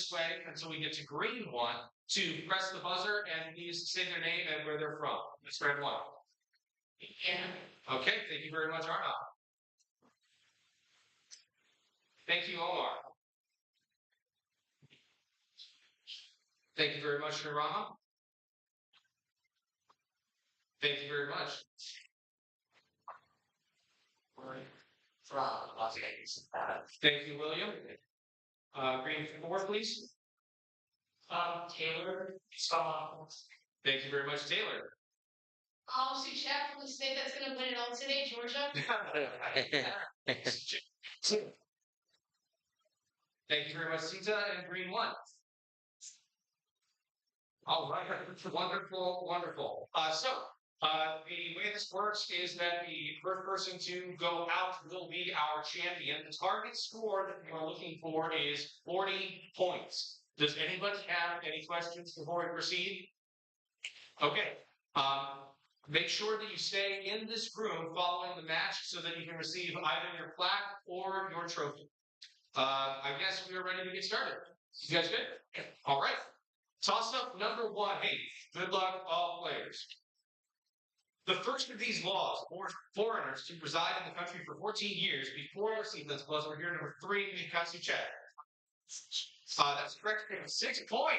this way until we get to green one to press the buzzer and please say their name and where they're from. It's red one. Yeah. Okay, thank you very much, Arna. Thank you, Omar. Thank you very much, Nirama. Thank you very much. From Las Vegas. Thank you, William. Green 4, please. Taylor. Thank you very much, Taylor. So Chad from the state that's going to win it all today, Georgia. Thank you very much, Sita, and green 1. All right, wonderful, wonderful. The way this works is that the first person to go out will be our champion. The target score that we are looking for is 40 points. Does anybody have any questions before we proceed? Okay. Make sure that you stay in this room following the match so that you can receive either your plaque or your trophy. I guess we are ready to get started. You guys good? All right. Toss up number 1. Hey, good luck, all players. The first of these laws forced foreigners to reside in the country for 14 years before receiving this plus. We're here, number 3, Mikatsu Chat. That's correct. 6 points.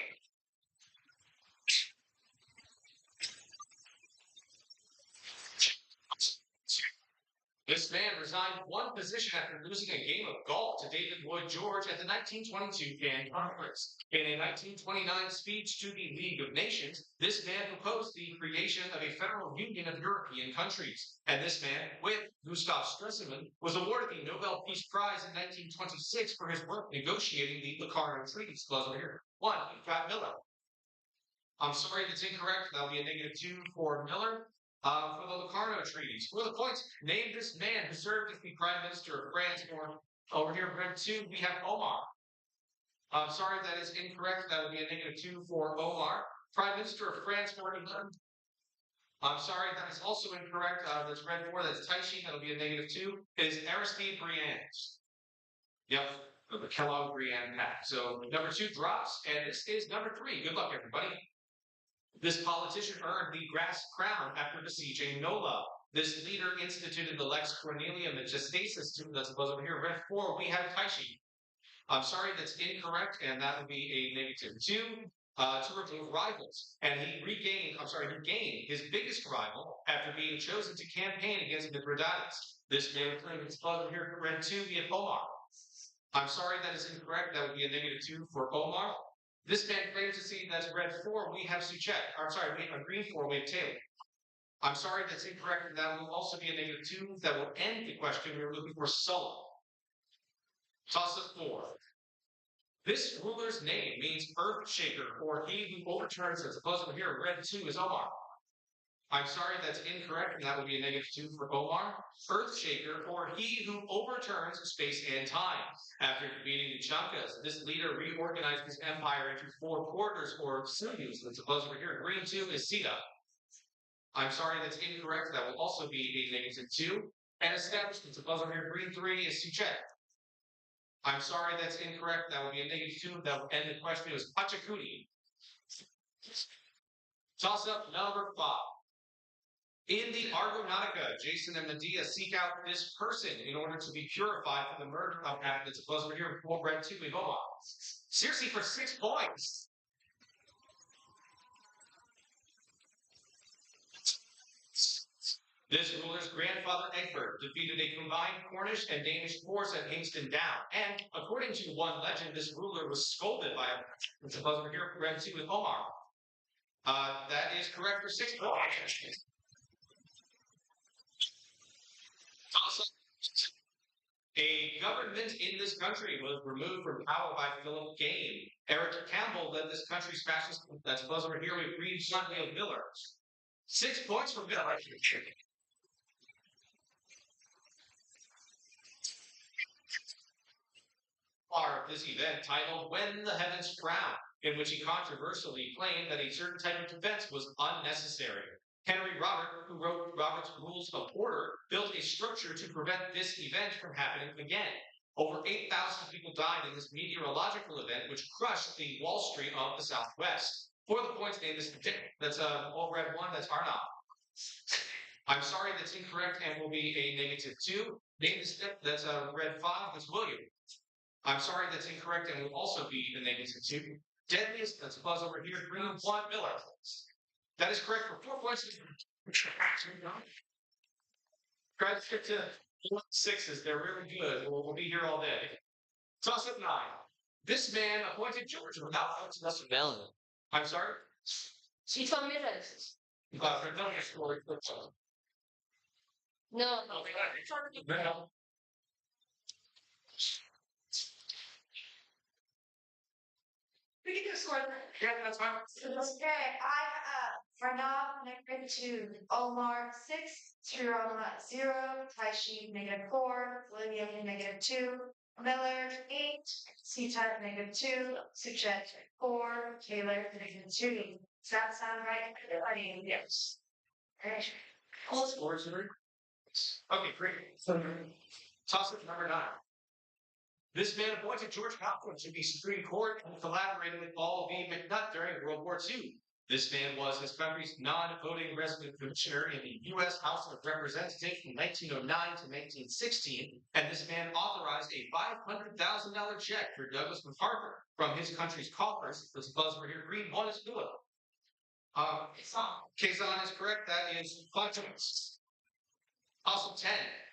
This man resigned one position after losing a game of golf to David Lloyd George at the 1922 Cannes Conference. In a 1929 speech to the League of Nations, this man proposed the creation of a federal union of European countries. And this man, with Gustav Stresemann, was awarded the Nobel Peace Prize in 1926 for his work negotiating the Locarno Treaties. Clause over here. 1, Pat Miller. I'm sorry, that's incorrect. That'll be a -2 for Miller. For the Locarno Treaties. For the points, name this man who served as the Prime Minister of France. Or over here, red 2, we have Omar. I'm sorry, that is incorrect. That would be a -2 for Omar. Prime Minister of France for England. I'm sorry, that is also incorrect. That's red 4. That's Taishi. That'll be a -2. It is Aristide Briand. Yep, the Kellogg Briand pack. So number 2 drops, and this is number 3. Good luck, everybody. This politician earned the grass crown after besieging Nola. This leader instituted the Lex Cornelia Majestatis. That's over here. Red 4, we have Taishi. I'm sorry, that's incorrect, and that would be a -2 to remove rivals. And he gained his biggest rival after being chosen to campaign against Mithridates. This man claimed his over here. Red 2, we have Omar. I'm sorry, that is incorrect. That would be a -2 for Omar. This man claims to see that's red 4, we have Suchet. I'm sorry, we have green 4, we have Taylor. I'm sorry, that's incorrect. That will also be a -2. That will end the question. We were looking for Sulla. Toss up 4. This ruler's name means earth shaker, or he who overturns, as opposed to here, red 2 is Omar. I'm sorry, that's incorrect, and that would be a -2 for Omar. Earthshaker, or he who overturns space and time. After defeating the Chankas, this leader reorganized his empire into 4 quarters or cities. That's opposed over here. Green 2 is Sita. I'm sorry, that's incorrect. That will also be a -2. And established, it's opposed over here. Green 3 is Suchet. I'm sorry, that's incorrect. That will be a -2. That will end the question. It was Pachakuni. Toss up number 5. In the Argonautica, Jason and Medea seek out this person in order to be purified from the murder of Athens. It's over here, red 2, we go on. Seriously, for 6 points. This ruler's grandfather Egbert defeated a combined Cornish and Danish force at Kingston Down. And according to one legend, this ruler was scolded by it's over here, red 2 with Omar. That is correct for 6 points. A government in this country was removed from power by Philip Gane. Eric Campbell led this country's fascist. That's over here. We read Sunday of Miller. 6 points for Miller. Part of this event titled "When the Heavens Frown," in which he controversially claimed that a certain type of defense was unnecessary. Henry Robert, who wrote Robert's Rules of Order, built a structure to prevent this event from happening again. Over 8,000 people died in this meteorological event, which crushed the Wall Street of the Southwest. For the points name is that's all red one. That's Arnav. I'm sorry, that's incorrect and will be a -2. Name is that's red 5. That's William. I'm sorry, that's incorrect and will also be a -2. Deadliest, that's Buzz over here. Green 1 Miller. That is correct for 4 points. Try to get to 6s. They're really good. We'll be here all day. Toss up 9. This man appointed George without That's Melon. I'm sorry? She told me this. No. No. We can just score. Yeah, that's fine. Okay, Arnav -2, Omar 6, Tirana 0, Taishi -4, William -2, Miller 8, Sita -2, Suchet 4, Taylor -2. Does that sound right? Everybody? Yes. Okay. All scores are okay, great. Toss up number 9. This man appointed George Hopkins to the Supreme Court and collaborated with Paul V. McNutt during World War II. This man was his country's non-voting resident commissioner in the U.S. House of Representatives from 1909 to 1916, and this man authorized a $500,000 check for Douglas MacArthur from his country's coffers. This buzz over here, green 1 is Philip. Kazan is correct. That is 5 points. Also 10.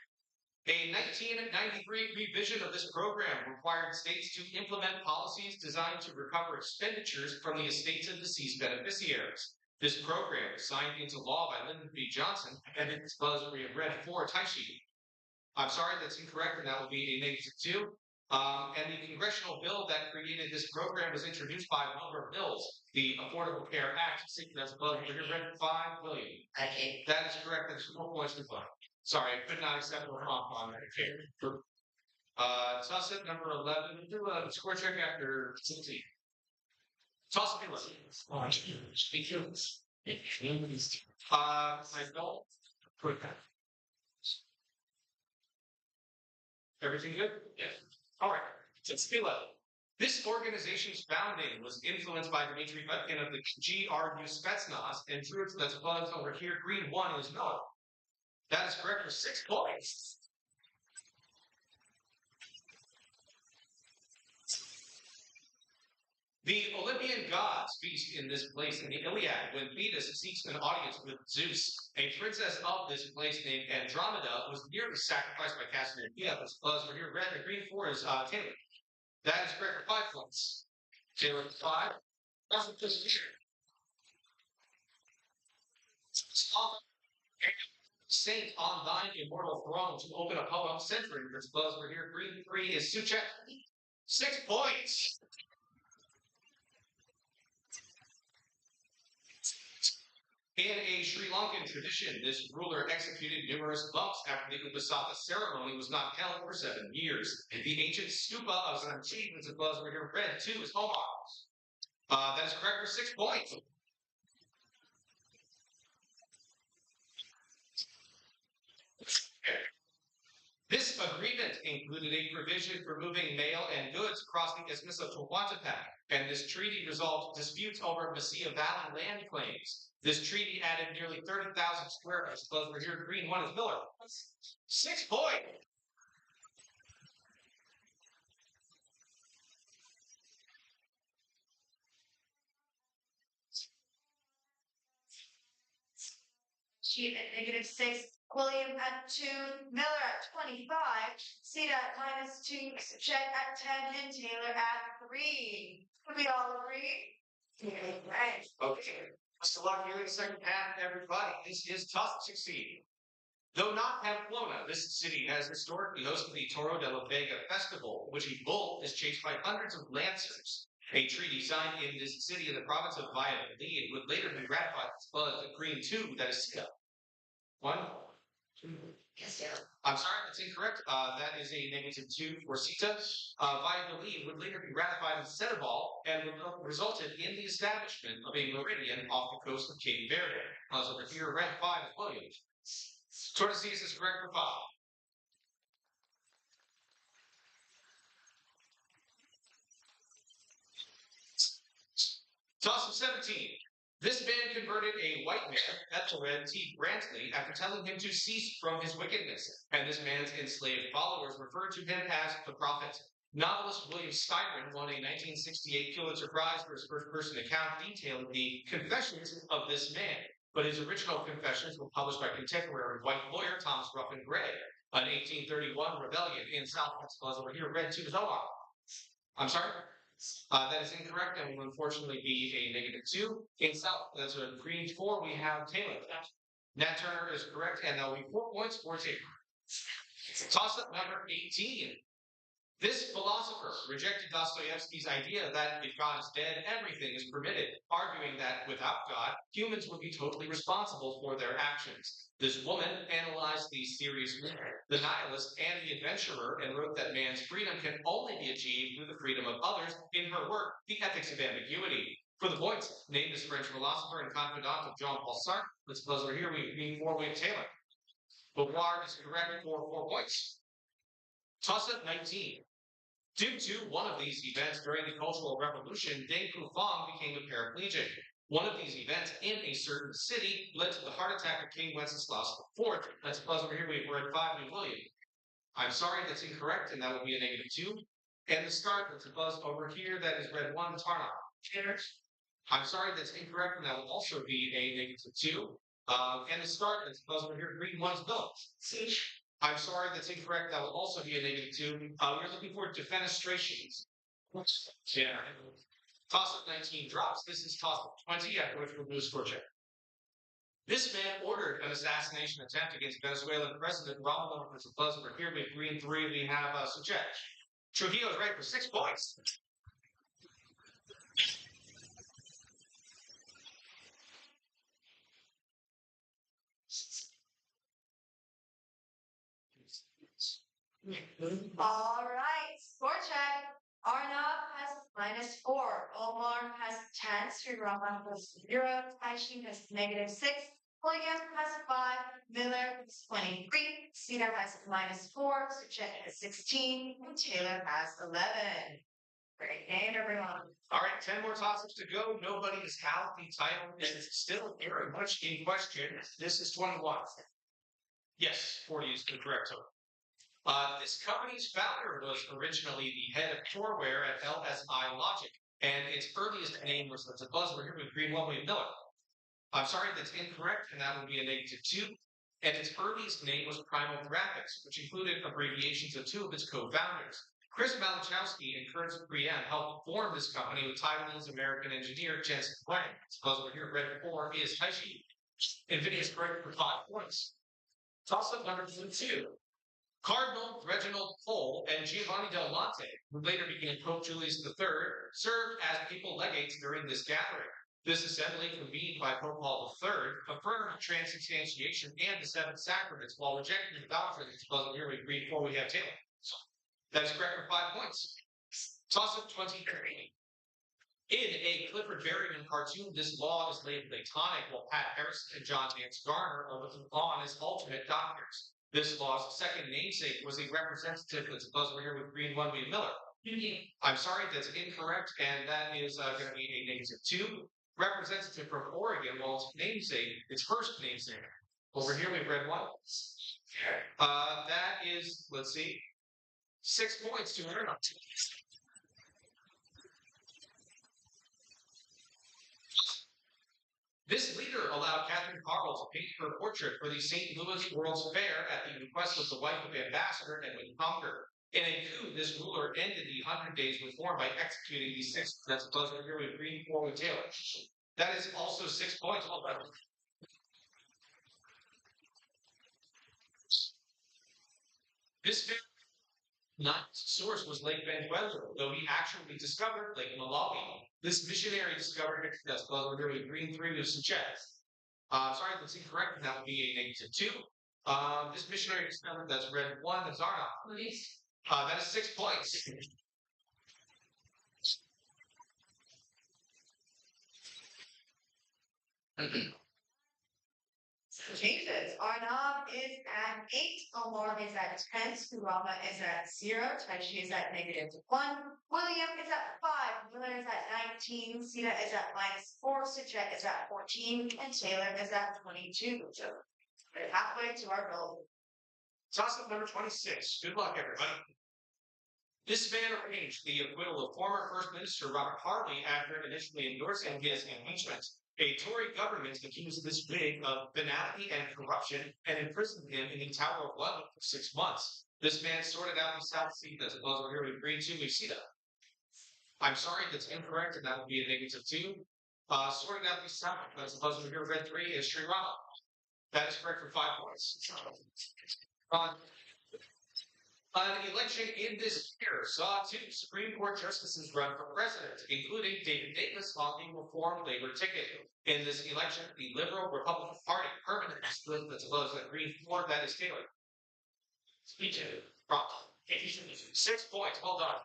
A 1993 revision of this program required states to implement policies designed to recover expenditures from the estates of deceased beneficiaries. This program was signed into law by Lyndon B. Johnson, and its buzz we have read for Taishi. I'm sorry, that's incorrect, and that will be a -2. And the congressional bill that created this program was introduced by Wilbur Mills, the Affordable Care Act. That's buzz we have read 5 billion. Okay. That is correct. That's 4 points to 5. Sorry, I could not accept the prompt on that. Okay. Toss up number 11. We'll do a score check after 16. Toss up 11. Speak to us. I don't put that. Everything good? Yes. All right. Let's be 11. This organization's founding was influenced by Dmitry Utkin of the GRU Spetsnaz, and troops that's buzzed over here. Green 1 is no. That is correct for 6 points. The Olympian gods feast in this place in the Iliad when Thetis seeks an audience with Zeus. A princess of this place named Andromeda was nearly sacrificed by Cassiopeia. This buzz over here, red and green 4 is Taylor. That is correct for 5 points. Taylor 5. That's what this is. Saint on thine immortal throne to open a poem centering this buzz over here. Green 3 is Suchet. 6 points. In a Sri Lankan tradition, this ruler executed numerous monks after the Upasatha ceremony was not held for 7 years. The ancient stupa of Sanchi, that's above over here, red 2 is Omar. That is correct for 6 points. This agreement included a provision for moving mail and goods across the Isthmus of Tehuantepec, and this treaty resolved disputes over Mesilla Valley land claims. This treaty added nearly 30,000 square miles. Over here, green 1 is Miller. 6 points. Sheet at -6. William at 2, Miller at 25, Sita at -2, Chet at 10, and Taylor at 3. We all agree? Right. Okay. Best of luck here in the second half, everybody. This is tough to succeed. Though not Pamplona, this city has historically hosted the Toro de la Vega festival, which a bull is chased by hundreds of lancers. A treaty signed in this city in the province of Valladolid would later be ratified as well as the Green 2, that is Sita. 1. Yes, yeah. I'm sorry, that's incorrect. That is a -2 for Sita. Valladolid would later be ratified in Senegal and resulted in the establishment of a meridian off the coast of Cape Verde. Over here, red 5 is Williams. Tordesillas is correct for 5. Toss of 17. This man converted a white man, Ethelred T. Brantley, after telling him to cease from his wickedness, and this man's enslaved followers referred to him as the prophet. Novelist William Styron won a 1968 Pulitzer Prize for his first-person account detailing the confessions of this man, but his original confessions were published by contemporary white lawyer Thomas Ruffin Gray. An 1831 rebellion in South Texas over here read to Zohar. I'm sorry? That is incorrect and will unfortunately be a -2. In South, that's a green 4. We have Taylor. Nat Turner is correct, and that will be 4 points for Taylor. Toss up number 18. This philosopher rejected Dostoevsky's idea that if God is dead, everything is permitted, arguing that without God, humans would be totally responsible for their actions. This woman analyzed these theories, the nihilist and the adventurer, and wrote that man's freedom can only be achieved through the freedom of others in her work, The Ethics of Ambiguity. For the points, named as French philosopher and confidant of Jean-Paul Sartre. Let's close over here. We 4 with Taylor. Beauvoir is correct for 4 points. Toss up 19. Due to one of these events during the Cultural Revolution, Deng Pufang became a paraplegic. One of these events in a certain city led to the heart attack of King Wenceslas IV. Let's pause over here. We're at 5 with William. I'm sorry, that's incorrect, and that will be a -2. And the start, that's a buzz over here, that is red 1, Tarnoff. I'm sorry, that's incorrect, and that will also be a -2. And the start, that's a buzz over here, green 1's Bill. I'm sorry, that's incorrect. That will also be a -2. We're looking for defenestrations. Yeah. Toss up 19 drops. This is toss up 20, after which we'll lose for check. This man ordered an assassination attempt against Venezuelan President Romulo Roosevelt. We're here with green 3. We have Suchet. Trujillo is right for 6 points. All right, score check. Arnav has -4. Omar has 10. Srirama has 0. Taishin has -6. William has 5. Miller has 23. Sita has -4. Suchet has 16. And Taylor has 11. Great game, everyone. All right, 10 more toss-ups to go. Nobody is out. The title is still very much in question. This is 21. Yes, 40 is the correct total. This company's founder was originally the head of Toreware at LSI Logic, and its earliest name was the buzzword here with Green One Way Miller. I'm sorry, that's incorrect, and that would be a -2. And its earliest name was Primal Graphics, which included abbreviations of 2 of its co-founders. Chris Malachowski and Curtis Brienne helped form this company with Taiwanese American engineer Jensen Huang. Its buzzword here, red 4, is Taishi. NVIDIA is correct for 5 points. Toss-up number 2. Cardinal Reginald Pole and Giovanni Del Monte, who later became Pope Julius III, served as papal legates during this gathering. This assembly, convened by Pope Paul III, affirmed transubstantiation and the 7 sacraments while rejecting the doctrine of here with green 4 we have Taylor. That is correct for 5 points. Toss up 23. In a Clifford Berryman cartoon, this law is labeled a tonic, while Pat Harrison and John Nance Garner are looking on as alternate doctors. This law's second namesake was a representative that's buzzword here with green 1 B Miller. I'm sorry, that's incorrect, and that is going to be a -2. Representative from Oregon, while its namesake, its first namesake. Over here we've read 1. That is, let's see, 6 points to earn up. This leader allowed Catherine Carl to paint her portrait for the St. Louis World's Fair at the request of the wife of Ambassador Edwin Conger. In a coup, this ruler ended the 100 Days Reform by executing the 6. That's buzzword here with green 4 with Taylor. That is also 6 points. This source was Lake Venezuela, though he actually discovered Lake Malawi. This missionary discovered it. That's buzzword here with green 3 with Suchet. Sorry, that's incorrect. That would be a -2. This missionary discovered that's red 1. That's Arnold. That is 6 points. Changes. Arnav is at 8. Omar is at 10, Kurama is at 0, Taishi is at -1, William is at 5, Miller is at 19, Sita is at -4, Suchet is at 14, and Taylor is at 22. So we're halfway to our goal. Toss up number 26. Good luck, everybody. This man arranged the acquittal of former First Minister Robert Harley after initially endorsing his impeachment. A Tory government accused this Whig of venality and corruption and imprisoned him in the Tower of London for 6 months. This man sorted out the South Sea as well as we're here with green 2, Lucida. I'm sorry, that's incorrect, and that would be a -2. Sorted out the South as well as we're here with red 3 is Sri Rama. That is correct for 5 points. An election in this year saw 2 Supreme Court justices run for president, including David Davis on the Reform Labor ticket. In this election, the Liberal Republican Party permanently split that's above the Green 4, that is Taylor. Speech prompt. 6 points, well done.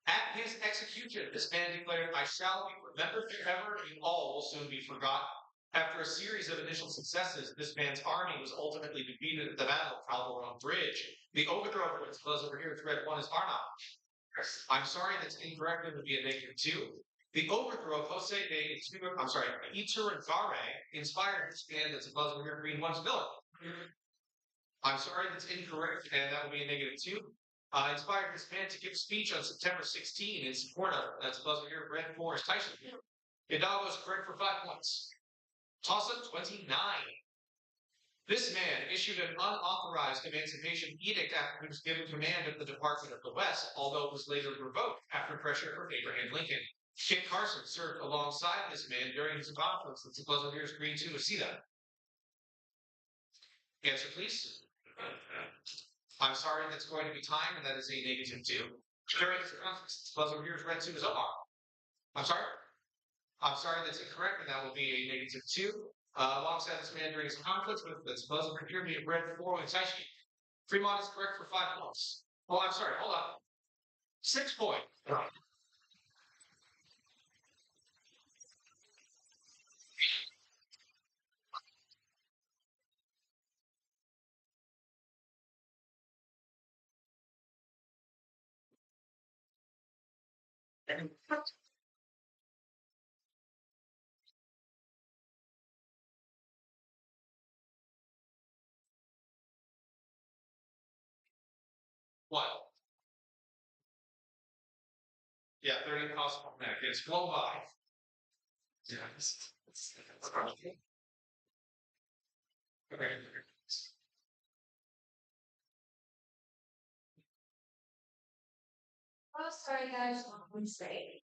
At his execution, this man declared, "I shall be remembered forever, and all will soon be forgotten." After a series of initial successes, this man's army was ultimately defeated at the Battle of Calderon Bridge. The overthrow of which was over here, thread 1 is Arnott. I'm sorry, that's incorrect. It would be a -2. The overthrow of Jose de Iturbide inspired this man that's above over here, green 1's Miller. I'm sorry, that's incorrect, and that would be a -2. Inspired this man to give a speech on September 16 in support of that's above over here, red 4 is Tyson. Hidalgo is correct for 5 points. Toss-up 29. This man issued an unauthorized emancipation edict after he was given command of the Department of the West, although it was later revoked after pressure from Abraham Lincoln. Kit Carson served alongside this man during his conflicts with the Puzzle Here's Green 2 Acida. Answer, please. I'm sorry, that's going to be time, and that is a -2. During his conflicts, the Puzzle Here's Red 2 is Omar. I'm sorry, that's incorrect, and that will be a -2. Alongside this man during his conflict with the supposed procurement of red 4 with Taishi. Fremont is correct for 5 points. Oh, I'm sorry, hold on. 6 points. What? Yeah, 30 possible minutes. It's flown by. Yeah. Okay. Oh, sorry, guys. One say.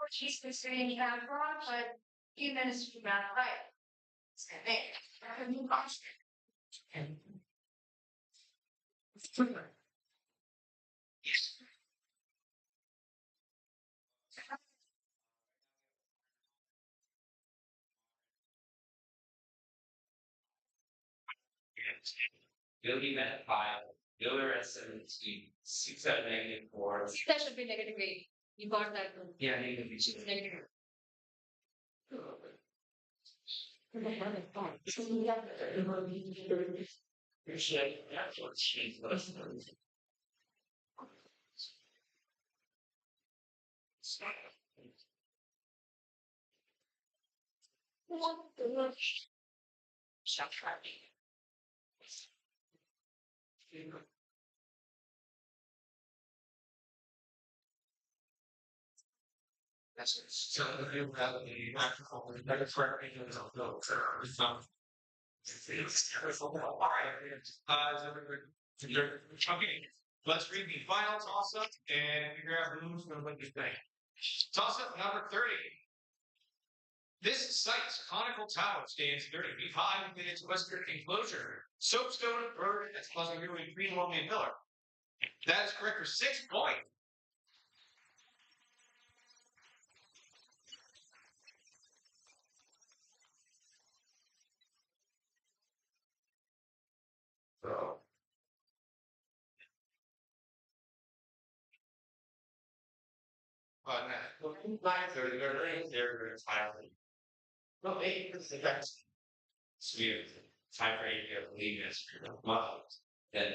Portuguese considering Capricorn, but a few minutes from that, right? It's kind of Billy at 5, Miller at 17, 6 at -4. that should be negative 8. You got that. Yeah, -2. Negative. That's what she's listening. Stop trying. That's so you have the microphone, the microphone is on the okay, let's read the final toss up and figure out who's going to win the thing. Toss up number 30. This site's conical tower stands 30 feet high within its western enclosure. Soapstone bird that's causing nearly 3 million pillar. That is correct for 6 points. So. They're entirely. Well, 8%. Sweet. Time for you to believe this. Then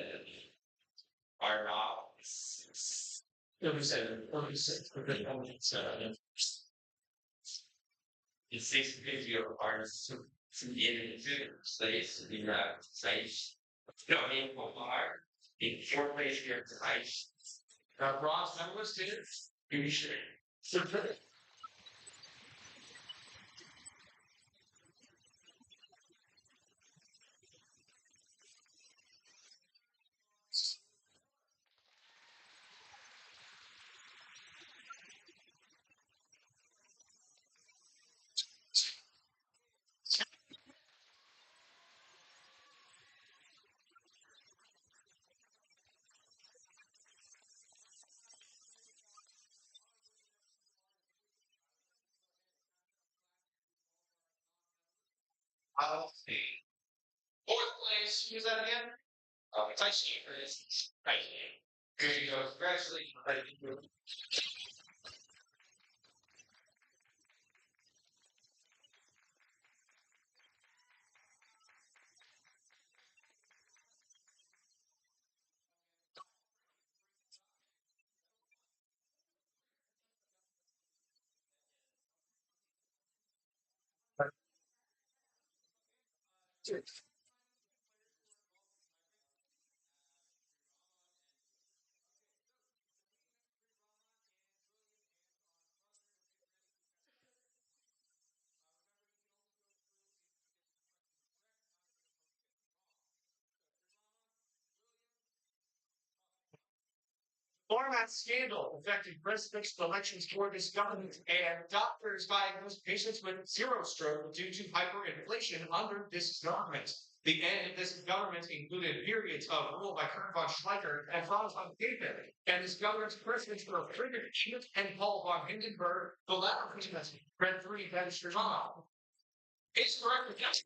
are not. 37, 46. It's 650 requires some individual space to be wrapped size. No, I mean, bar. In 4 places here tonight. Ross, that was it. You should. I'll see. Fourth place, use that again? Tyson for this. Right. Here you go. Congratulations. Format scandal affecting presidential elections for this government, and doctors diagnosed patients with zero stroke due to hyperinflation under this government. The end of this government included periods of rule by Kurt von Schleicher and Franz von Papen, and this government's presidents were Friedrich Schmidt and Paul von Hindenburg, the latter president, read 3 ministers on. It's correct with yes,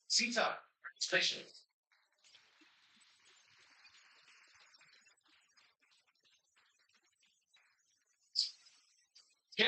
Sita, station. Get